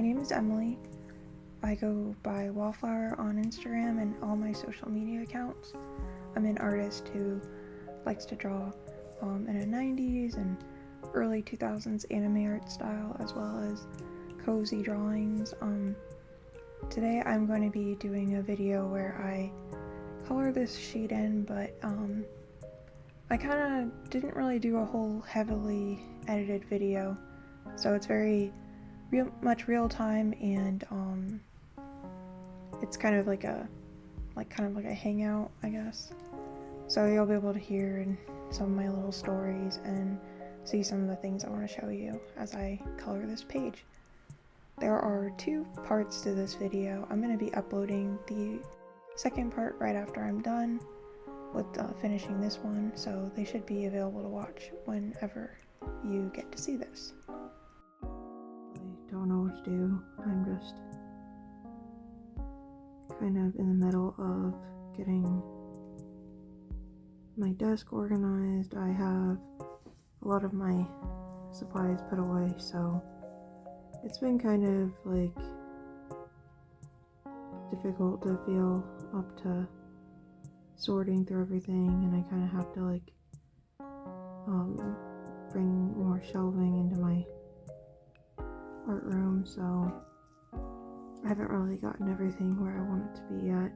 name is Emily. I go by Wallflower on Instagram and all my social media accounts. I'm an artist who likes to draw in a 90s and early 2000s anime art style, as well as cozy drawings. Today I'm going to be doing a video where I color this sheet in, but I kind of didn't really do a whole heavily edited video, so it's very much real time, and it's kind of like a hangout, I guess. So you'll be able to hear some of my little stories and see some of the things I want to show you as I color this page. There are two parts to this video. I'm going to be uploading the second part right after I'm done with finishing this one, so they should be available to watch whenever you get to see this. I don't know what to do. I'm just kind of in the middle of getting my desk organized. I have a lot of my supplies put away, so it's been kind of like difficult to feel up to sorting through everything, and I kind of have to like bring more shelving into my art room, so I haven't really gotten everything where I want it to be yet.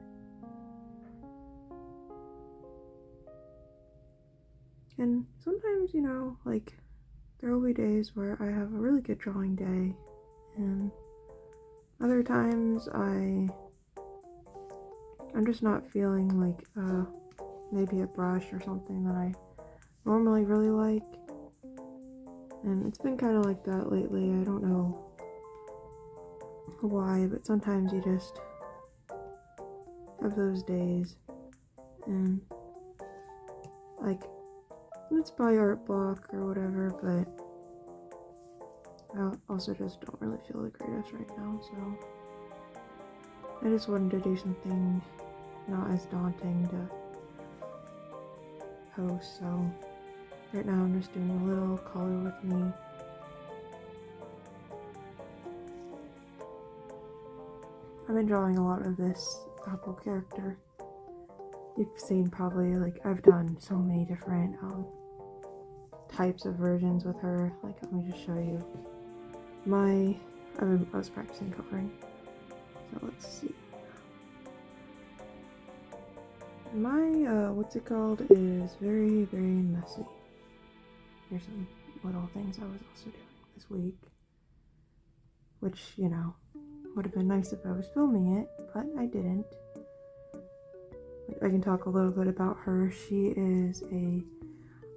And sometimes, you know, like there will be days where I have a really good drawing day, and other times I'm just not feeling like maybe a brush or something that I normally really like. And it's been kind of like that lately. I don't know why, but sometimes you just have those days, and like it's probably art block or whatever, but I also just don't really feel the greatest right now, so I just wanted to do something not as daunting to post. So right now I'm just doing a little color with me. I've been drawing a lot of this Apple character. You've seen probably, like, I've done so many different types of versions with her. Like, let me just show you. I was practicing coloring. So let's see. My, what's it called, is very, very messy. Here's some little things I was also doing this week, which, you know, would have been nice if I was filming it, but I didn't. I can talk a little bit about her. She is a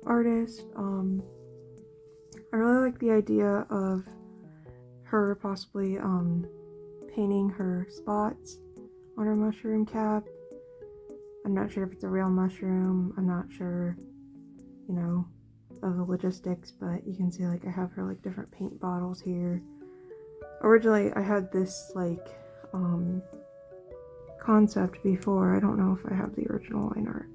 artist. I really like the idea of her possibly painting her spots on her mushroom cap. I'm not sure if it's a real mushroom. I'm not sure, you know, of the logistics, but you can see, like, I have her like different paint bottles here. Originally I had this like concept before. I don't know if I have the original line art.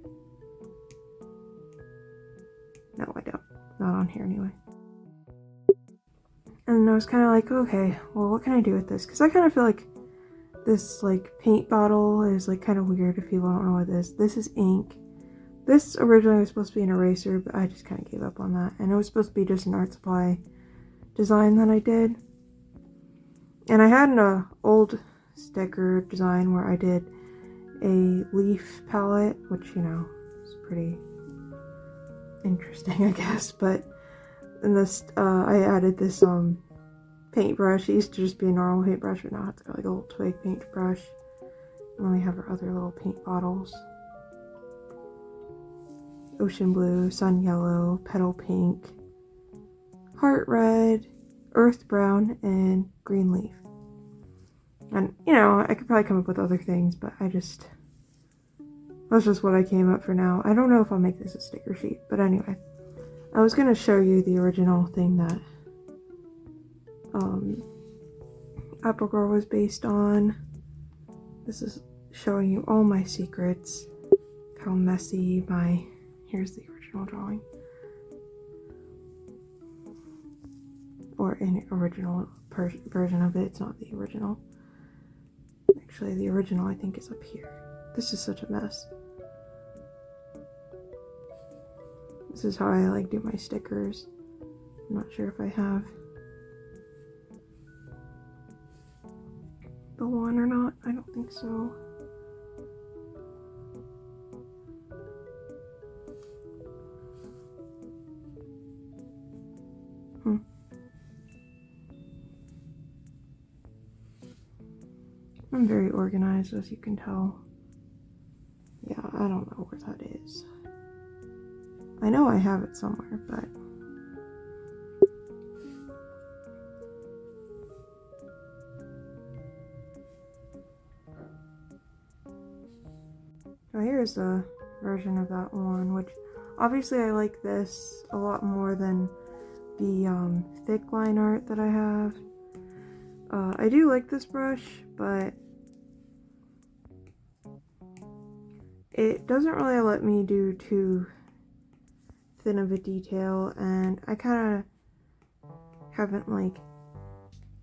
No, I don't. Not on here anyway. And I was kind of like, okay, well, what can I do with this? Because I kind of feel like this like paint bottle is like kind of weird if people don't know what it is. This is ink. This originally was supposed to be an eraser, but I just kind of gave up on that. And it was supposed to be just an art supply design that I did. And I had an old sticker design where I did a leaf palette, which, you know, is pretty interesting, I guess. But in this, I added this paintbrush. It used to just be a normal paintbrush, but now it's got like a little twig paintbrush. And then we have our other little paint bottles. Ocean blue, sun yellow, petal pink, heart red, earth brown, and green leaf. And, you know, I could probably come up with other things, but that's just what I came up for now. I don't know if I'll make this a sticker sheet, but anyway. I was going to show you the original thing that Apple Girl was based on. This is showing you all my secrets, how messy here's the original drawing. or an original version of it. It's not the original. Actually, the original I think is up here. This is such a mess. This is how I like do my stickers. I'm not sure if I have the one or not. I don't think so. I'm very organized, as you can tell. Yeah, I don't know where that is. I know I have it somewhere, but so here's a version of that one, which obviously I like this a lot more than the thick line art that I have. I do like this brush, but it doesn't really let me do too thin of a detail, and I kind of haven't, like,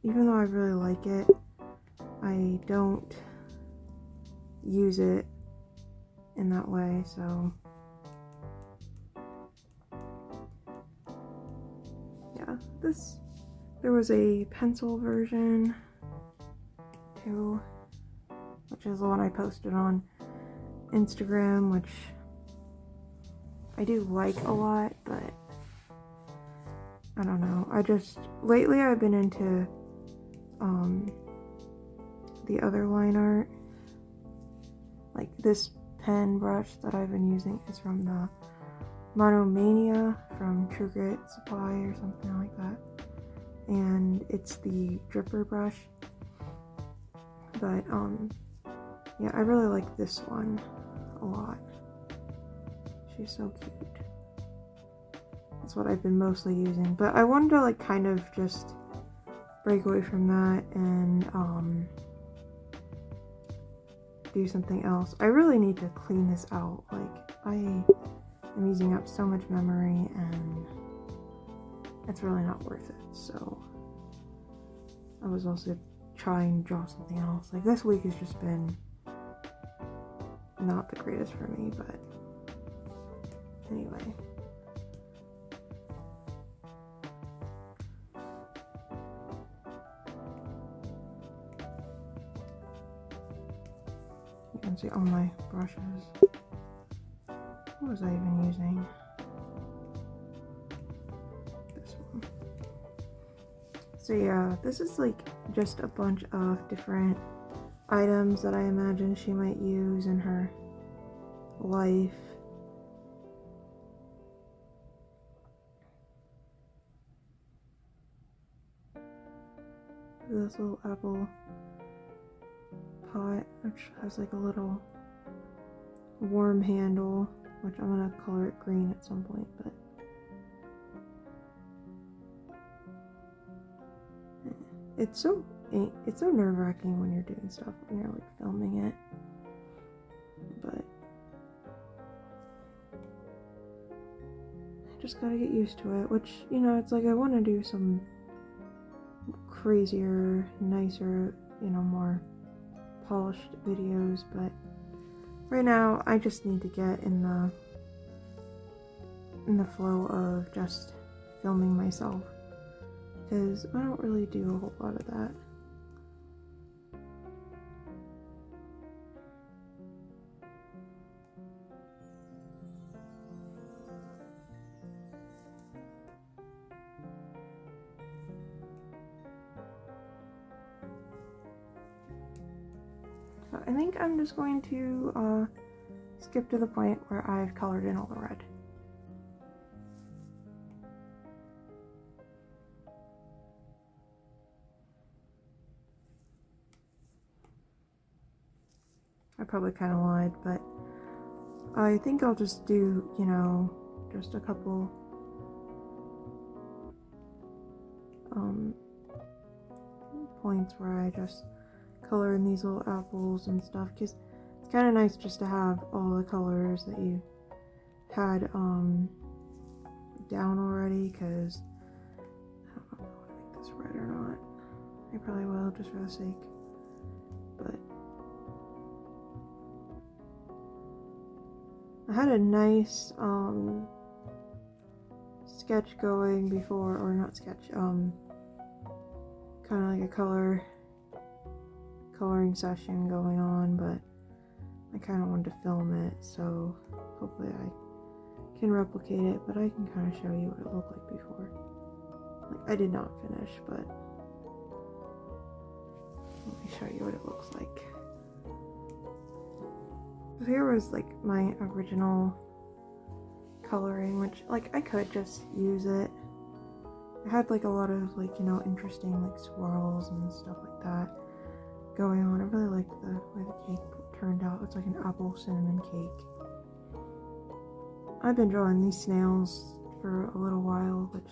even though I really like it, I don't use it in that way, so yeah, there was a pencil version too, which is the one I posted on Instagram, which I do like a lot, but I don't know. Lately I've been into the other line art. Like this pen brush that I've been using is from the Monomania from True Grit Supply or something like that. And it's the dripper brush. But yeah, I really like this one a lot. She's so cute. That's what I've been mostly using. But I wanted to like kind of just break away from that and do something else. I really need to clean this out. Like, I am using up so much memory and it's really not worth it. So I was also trying to draw something else. Like, this week has just been not the greatest for me, but anyway. You can see all my brushes. What was I even using? This one. So yeah, this is like just a bunch of different items that I imagine she might use in her life. This little apple pot, which has like a little worm handle, which I'm gonna color it green at some point, but it's so nerve-wracking when you're doing stuff, when you're like filming it, but I just gotta get used to it, which, you know, it's like I want to do some crazier, nicer, you know, more polished videos, but right now I just need to get in the flow of just filming myself, because I don't really do a whole lot of that. So I think I'm just going to skip to the point where I've colored in all the red. I probably kind of lied, but I think I'll just do, you know, just a couple points where I just color in these little apples and stuff, because it's kind of nice just to have all the colors that you had down already, because I don't know how to make probably will just for the sake. But I had a nice sketch going before, or not sketch, kind of like a coloring session going on, but I kind of wanted to film it, so hopefully I can replicate it, but I can kind of show you what it looked like before. Like, I did not finish, but let me show you what it looks like. So here was like my original coloring, which like I could just use it. I had like a lot of like, you know, interesting like swirls and stuff like that going on. I really liked the way the cake turned out. It's like an apple cinnamon cake. I've been drawing these snails for a little while, which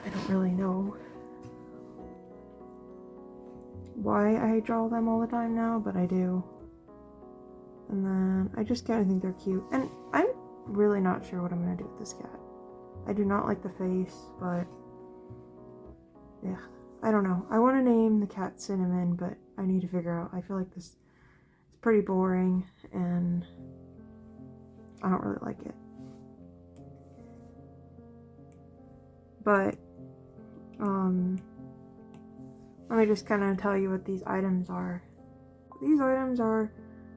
I don't really know why I draw them all the time now, but I do. And then I just kind of think they're cute. And I'm really not sure what I'm going to do with this cat. I do not like the face, but yeah, I don't know. I want to name the cat Cinnamon, but I need to figure out. I feel like this is pretty boring and I don't really like it. But let me just kind of tell you what these items are. These items are,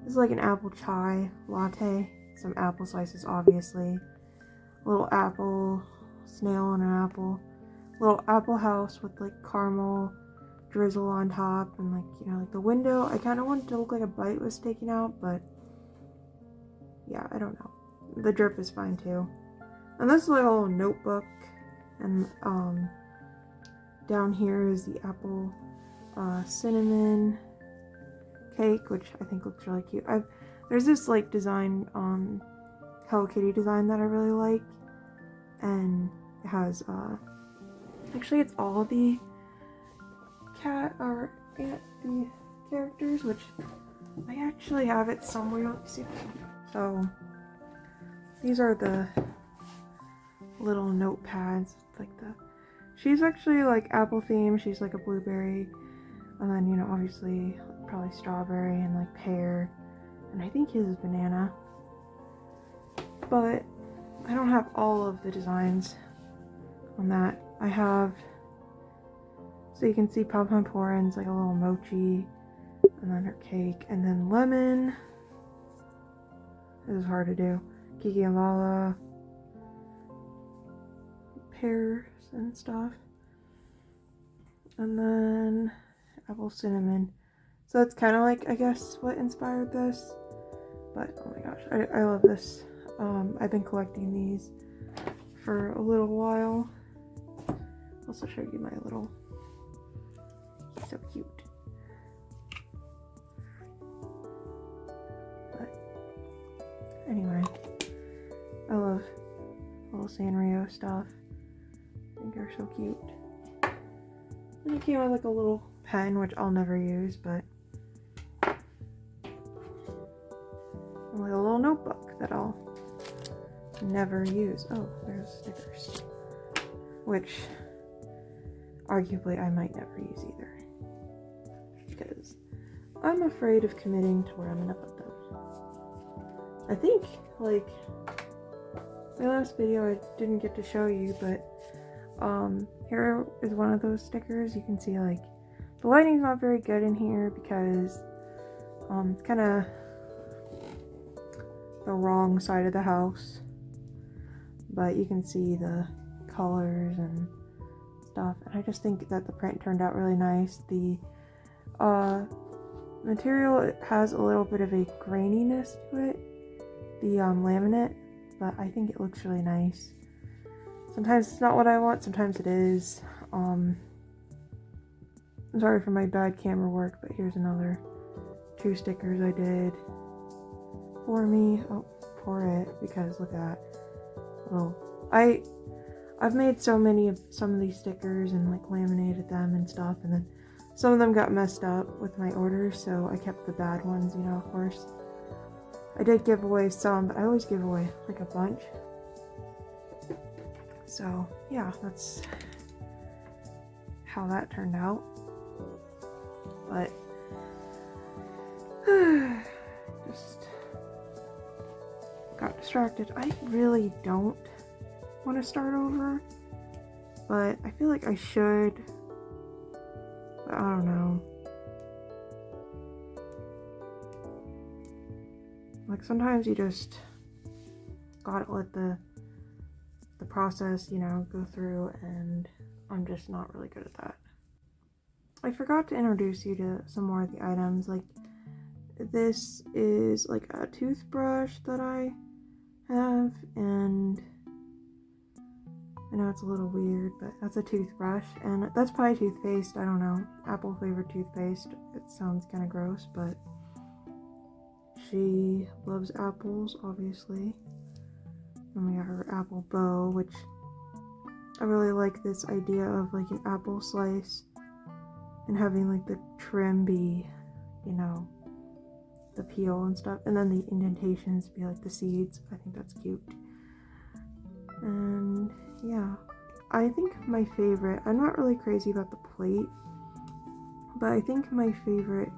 this is like an apple chai latte, some apple slices obviously, a little apple snail and an apple, little apple house with like caramel drizzle on top, and like, you know, like the window, I kind of wanted it to look like a bite was taken out, but yeah, I don't know. The drip is fine too. And this is like a little notebook, and down here is the apple cinnamon cake, which I think looks really cute. There's this like design, Hello Kitty design that I really like, and it has actually it's all the cat or the characters, which I actually have it somewhere. Let's see. So these are the little notepads, like she's actually like apple themed. She's like a blueberry, and then, you know, obviously probably strawberry and like pear, and I think his is banana. But I don't have all of the designs on that. I have, so you can see Pom Porin's like a little mochi, and then her cake, and then lemon. This is hard to do. Kiki and Lala, pears and stuff, and then apple cinnamon. So it's kind of like, I guess, what inspired this. But oh my gosh, I love this. I've been collecting these for a little while. I'll also show you my little, he's so cute. But anyway, I love little Sanrio stuff. I think they're so cute. And it came with like a little pen, which I'll never use, but like a little notebook that I'll never use. Oh, there's stickers, which arguably I might never use either, because I'm afraid of committing to where I'm gonna put them. I think, like, my last video I didn't get to show you, but here is one of those stickers. You can see like the lighting's not very good in here because it's kind of the wrong side of the house, but you can see the colors and stuff, and I just think that the print turned out really nice. The material has a little bit of a graininess to it, the laminate, but I think it looks really nice. Sometimes it's not what I want, sometimes it is. I'm sorry for my bad camera work, but here's another 2 stickers I did for me. Oh, for it, because look at that. Oh, I've made some of these stickers and like laminated them and stuff, and then some of them got messed up with my orders, so I kept the bad ones, you know, of course. I did give away some, but I always give away like a bunch. So yeah, that's how that turned out. But just got distracted. I really don't want to start over, but I feel like I should. But I don't know. Like sometimes you just gotta let the process, you know, go through, and I'm just not really good at that. I forgot to introduce you to some more of the items. Like this is like a toothbrush that I have, and I know it's a little weird, but that's a toothbrush, and that's probably toothpaste. I don't know, apple flavored toothpaste. It sounds kind of gross, but she loves apples, obviously. And we got her apple bow, which I really like this idea of like an apple slice and having like the trim be, you know, the peel and stuff, and then the indentations be like the seeds. I think that's cute. And yeah, I think my favorite, I'm not really crazy about the plate, but I think my favorite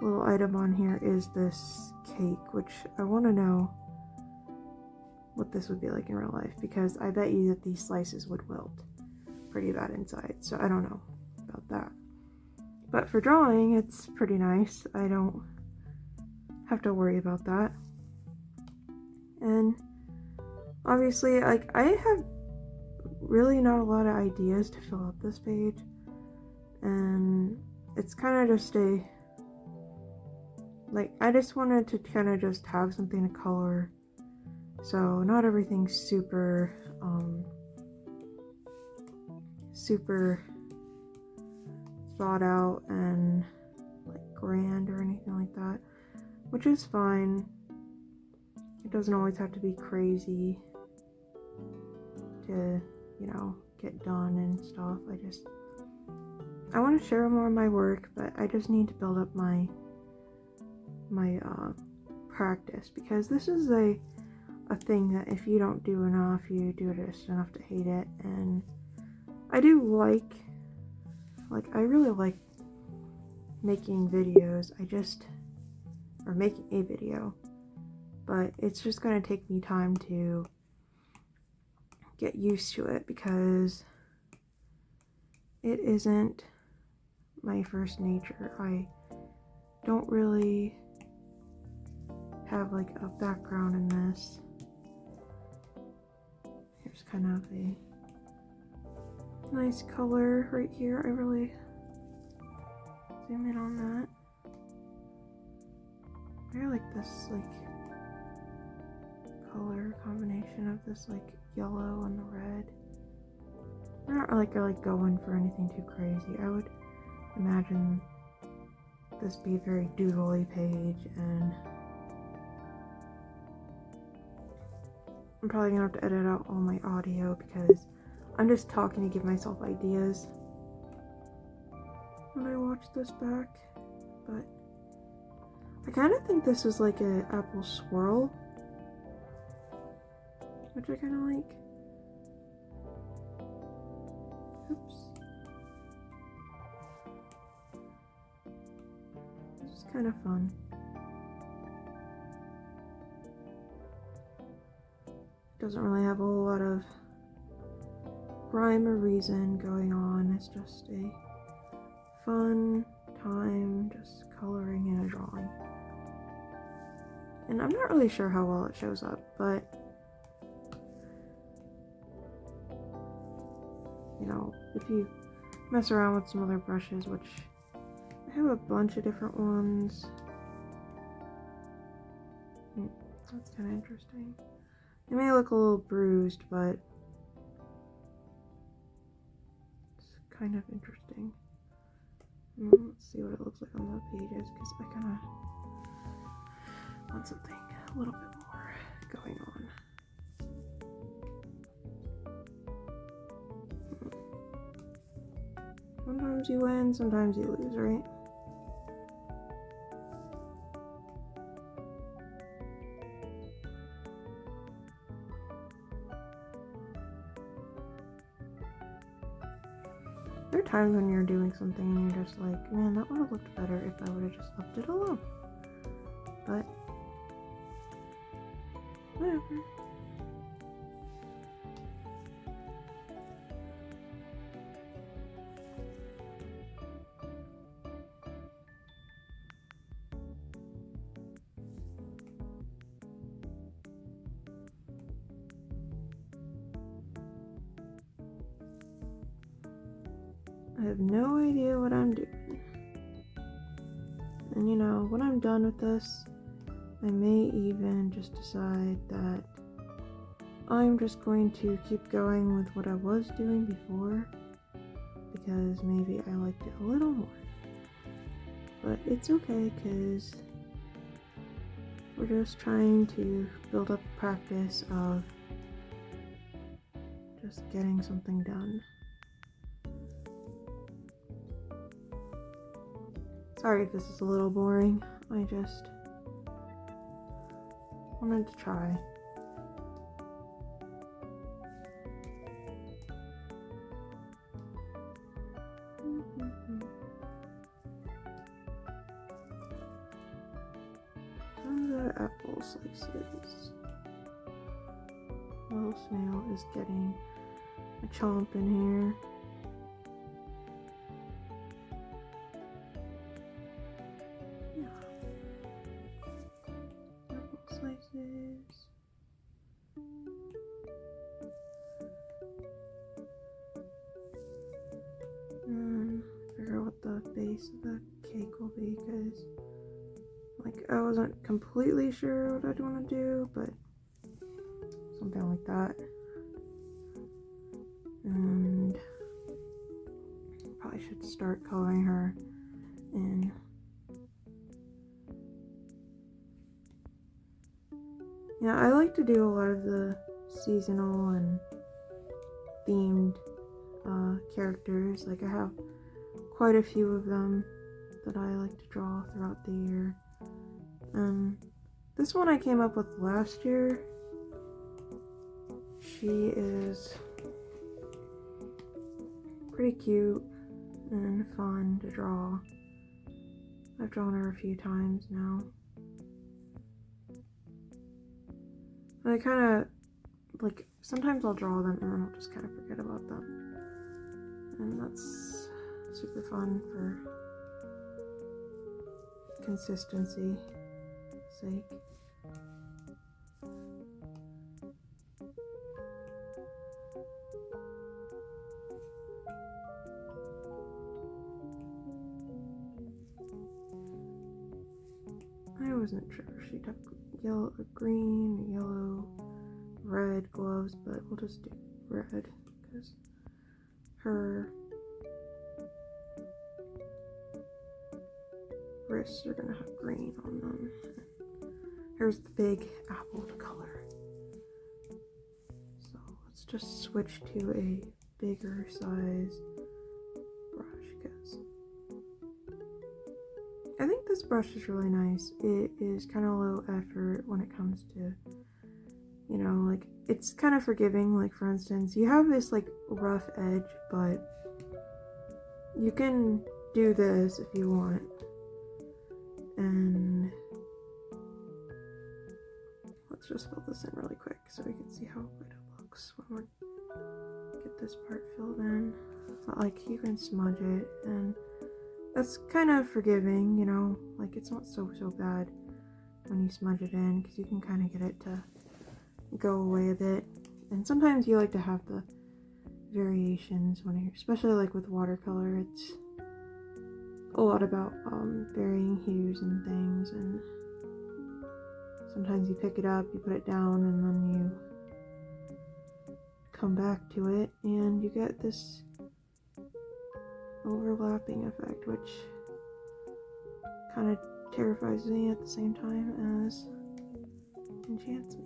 little item on here is this cake, which I want to know what this would be like in real life, because I bet you that these slices would wilt pretty bad inside, so I don't know about that. But for drawing, it's pretty nice. I don't have to worry about that. And obviously, like, I have really not a lot of ideas to fill out this page, and it's kind of just I just wanted to kind of just have something to color, so not everything's super thought out and like grand or anything like that, which is fine. It doesn't always have to be crazy to, you know, get done and stuff. I want to share more of my work, but I just need to build up my practice, because this is a thing that if you don't do enough, you do it just enough to hate it. And I do I really like making videos. Or making a video, but it's just gonna take me time to get used to it, because it isn't my first nature. I don't really have like a background in this. Here's kind of a nice color right here. I really zoom in on that. I like this like color combination of this like yellow and the red. I'm not like going for anything too crazy. I would imagine this be a very doodly page, and I'm probably gonna have to edit out all my audio because I'm just talking to give myself ideas when I watch this back. But I kind of think this is like an apple swirl, which I kind of like. Oops. This is kind of fun. Doesn't really have a whole lot of rhyme or reason going on. It's just a fun time just coloring and a drawing. And I'm not really sure how well it shows up, but you know, if you mess around with some other brushes, which I have a bunch of different ones. That's kind of interesting. It may look a little bruised, but it's kind of interesting. Let's see what it looks like on the pages, because I kind of want something a little bit more going on. Sometimes you win, sometimes you lose, right? There are times when you're doing something and you're just like, man, that would have looked better if I would have just left it alone. But whatever. I have no idea what I'm doing. And you know, when I'm done with this, I may even just decide that I'm just going to keep going with what I was doing before, because maybe I liked it a little more. But it's okay, because we're just trying to build up a practice of just getting something done. Sorry if this is a little boring. I just wanted to try. Tons of apple slices. Little snail is getting a chomp in here. Slices. And figure out what the base of the cake will be, because like I wasn't completely sure what I'd want to do, but something like that. And probably should start coloring her in. Yeah, I like to do a lot of the seasonal and themed characters. Like I have quite a few of them that I like to draw throughout the year. This one I came up with last year. She is pretty cute and fun to draw. I've drawn her a few times now. I kind of, like, sometimes I'll draw them and then I'll just kind of forget about them. And that's super fun for consistency's sake. I wasn't sure if she'd have yellow, green, yellow, red gloves, but we'll just do red because her wrists are gonna have green on them. Here's the big apple to color. So let's just switch to a bigger size brush, because I think this brush is really nice. It is kind of low effort when it comes to, you know, like, it's kind of forgiving. Like, for instance, you have this, like, rough edge, but you can do this if you want. And let's just fill this in really quick so we can see how good it looks when we get this part filled in. But, like, you can smudge it, and that's kind of forgiving, you know, like, it's not so bad when you smudge it in, because you can kind of get it to go away a bit. And sometimes you like to have the variations when you're, especially like with watercolor, it's a lot about varying hues and things, and sometimes you pick it up, you put it down, and then you come back to it and you get this overlapping effect, which kind of terrifies me at the same time as enchants me.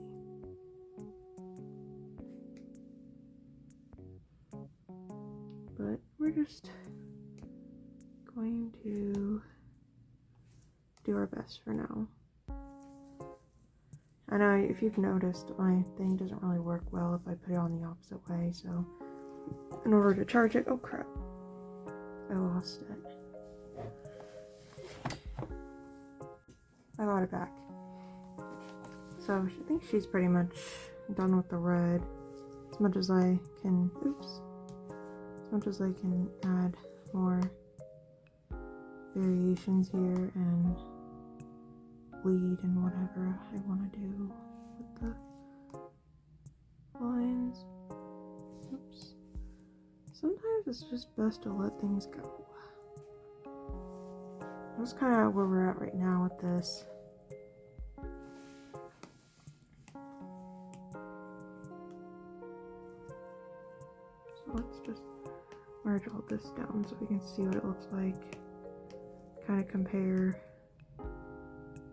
But we're just going to do our best for now. I know if you've noticed, my thing doesn't really work well if I put it on the opposite way, so in order to charge it, oh crap, I lost it. I got it back. So I think she's pretty much done with the red. As much as I can, add more variations here and bleed and whatever I want to do with the lines. Oops. Sometimes it's just best to let things go. That's kind of where we're at right now with this. So let's just merge all this down so we can see what it looks like. Kind of compare.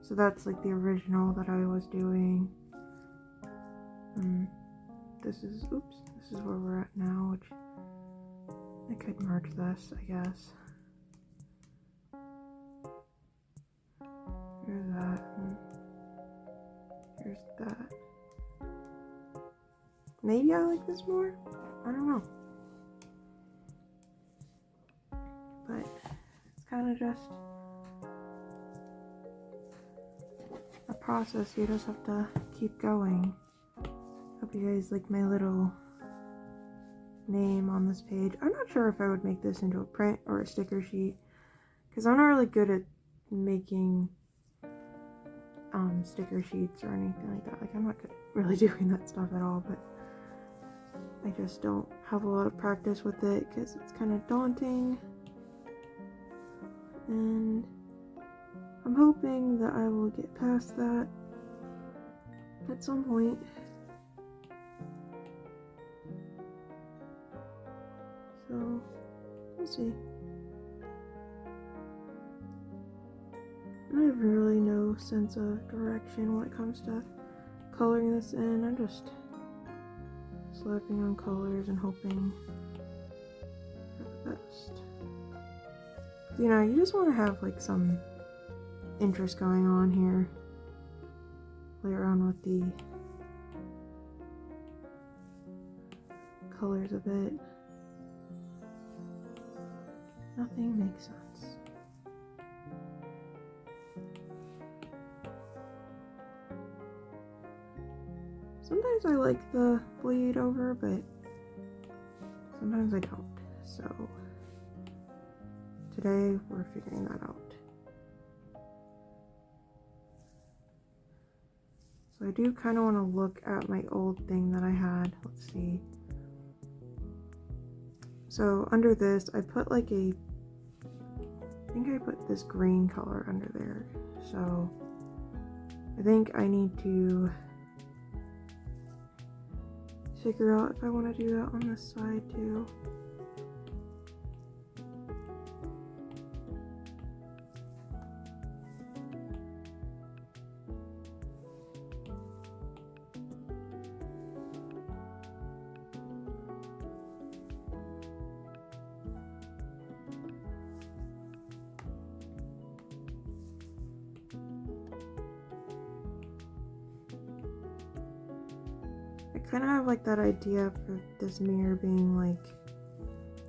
So that's like the original that I was doing. This is where we're at now, which I could merge this, I guess. Here's that, and here's that. Maybe I like this more? I don't know. But it's kind of just a process. You just have to keep going. Hope you guys like my little name on this page. I'm not sure if I would make this into a print or a sticker sheet, because I'm not really good at making sticker sheets or anything like that. Like, I'm not good at really doing that stuff at all, but I just don't have a lot of practice with it because it's kind of daunting, and I'm hoping that I will get past that at some point. So, we'll see. I have really no sense of direction when it comes to coloring this in. I'm just slapping on colors and hoping for the best. You know, you just want to have like some interest going on here. Play around with the colors a bit. Nothing makes sense. Sometimes I like the bleed over, but sometimes I don't. So today we're figuring that out. So I do kind of want to look at my old thing that I had. Let's see. So under this, I put like I think I put this green color under there. So I think I need to figure out if I want to do that on this side too. I kind of have like that idea for this mirror being like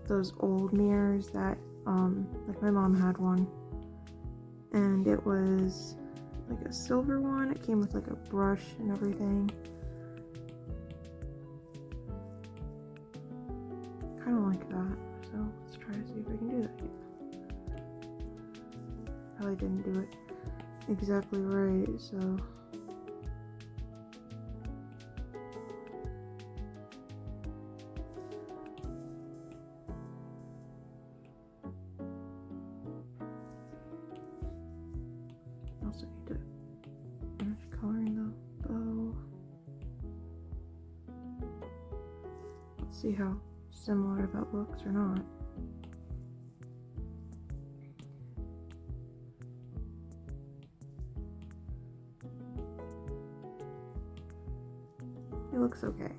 those old mirrors that like my mom had one, and it was like a silver one. It came with like a brush and everything. Kind of like that. So let's try to see if I can do that again. Probably didn't do it exactly right, so also need to finish coloring the bow. Let's see how similar that looks or not. It looks okay.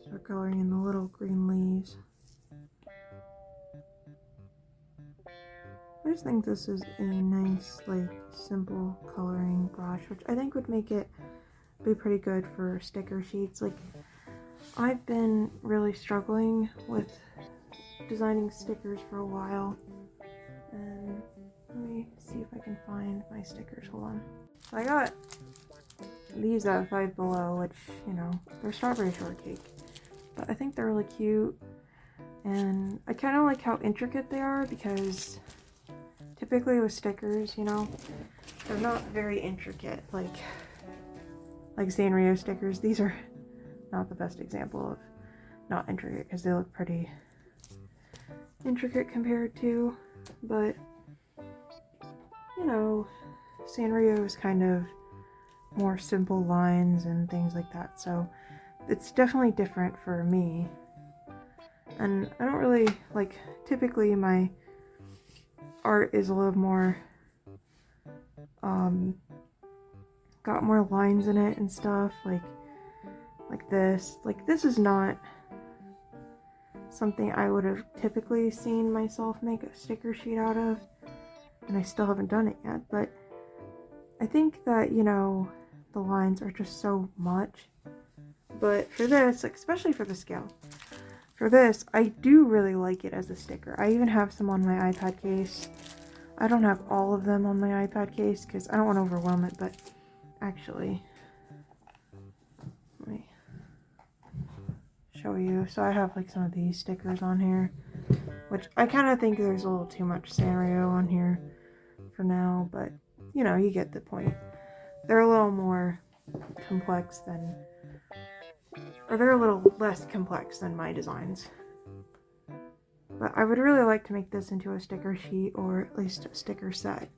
So coloring in the little green leaves. I just think this is a nice, like, simple coloring brush, which I think would make it be pretty good for sticker sheets. Like, I've been really struggling with designing stickers for a while, and let me see if I can find my stickers. Hold on. So I got these at Five Below, which, you know, they're strawberry shortcake, but I think they're really cute, and I kind of like how intricate they are, because typically with stickers, you know, they're not very intricate, like Sanrio stickers. These are not the best example of not intricate, because they look pretty intricate compared to, but, you know, Sanrio is kind of more simple lines and things like that, so it's definitely different for me. And I don't really, like, typically my art is a little more got more lines in it and stuff, like this. Like, this is not something I would have typically seen myself make a sticker sheet out of, and I still haven't done it yet, but I think that, you know, the lines are just so much. But for this, like, especially for the scale, for this, I do really like it as a sticker. I even have some on my iPad case. I don't have all of them on my iPad case because I don't want to overwhelm it, but actually, let me show you. So I have like some of these stickers on here, which I kind of think there's a little too much Sanrio on here for now, but you know, you get the point. They're a little more complex than, or they're a little less complex than my designs. But I would really like to make this into a sticker sheet, or at least a sticker set.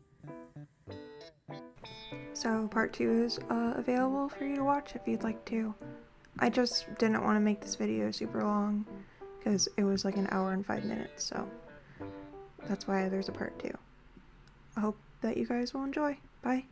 So part 2 is available for you to watch if you'd like to. I just didn't want to make this video super long because it was like an hour and 5 minutes, so that's why there's a part 2. I hope that you guys will enjoy. Bye!